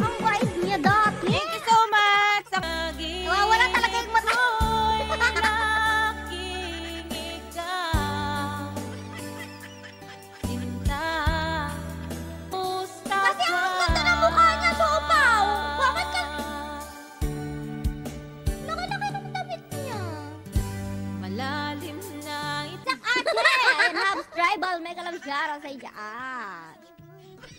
Ang wise niya dati. Thank you so much. Wala talaga yung mata. Kasi ang ganda ng mukha niya, Sopaw. Bakit ka? Laki-laki ng damit niya. Malalim na Sak ate! Ayan, Habs Tribal. May kalamsyaraw sa iyaan.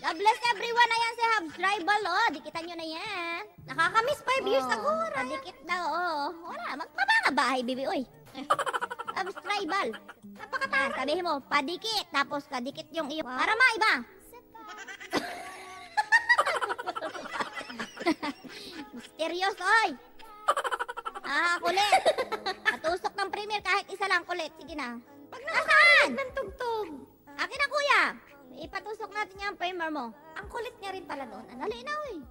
God bless everyone. Ayan si Habs Tribal. Oh, dikitan nyo na yan. Nakakamiss 5 years ago. Dikit na, oh. Wala, magpapanga bahay, bibi. Uy. Habs Tribal. Napakataas. Sabihin mo, padikit. Tapos kadikit yung iyo. Para maiba. Mysterious, oy. Kulit. Natusok ng premier kahit isa lang kulit. Sige na. Nasaan? Ng tugtog. Akin na, kuya. Ipatusok natin yung primer mo. Ang kulit niya rin pala doon. Andali na, uy.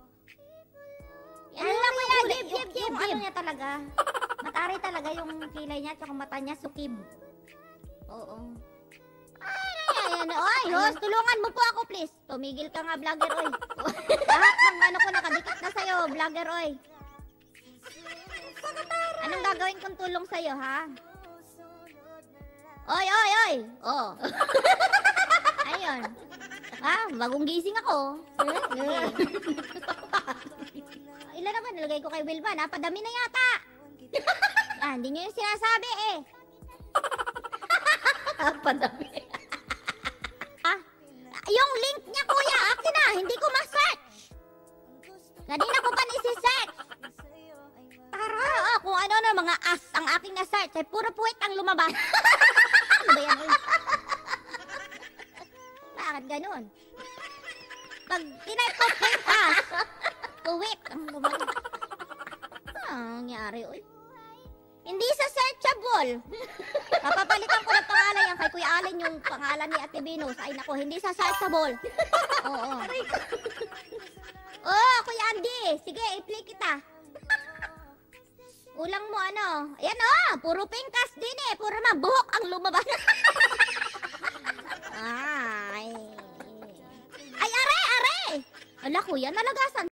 Yan lang, kuya. Yung ano niya talaga. Matari talaga yung kilay niya tsaka mata niya sukib. Oo. Ay, oy, host, tulungan mo po ako, please. Tumigil ka nga, vlogger, oy. Lahat ng ano ko nakadikit na sa'yo, vlogger, oy. Anong gagawin kong tulong sa'yo, ha? Oy, oy, oy! Oh. Ayun. Bagong gising ako. Ilan naman nilagay ko kay Wilma? Napadami na yata. Hindi nyo yung sinasabi, eh. Napadami. Yung link niya, kuya, akin na. Hindi ko ma-search. Kanina ko pa nisi-search. Kung ano na mga as ang aking na-search, ay puro puwit ang lumabas. Ano ba yan? Bakit ganun? Pag tinype ko puwit as, puwit ang lumabas. Ang nangyari, uy. Hindi sa searchable. Papapalitan ko ng pangalan yan kay Kuya Allen yung pangalan ni Ate Venus. Ay nako, hindi sa searchable. Oo. Oh, Kuya Andy. Sige, i-play kita. Ulang mo ano. Ayan puro pingkas din eh. Puro na buhok ang lumabas. Ay, are! Ala kuya, nalagasan.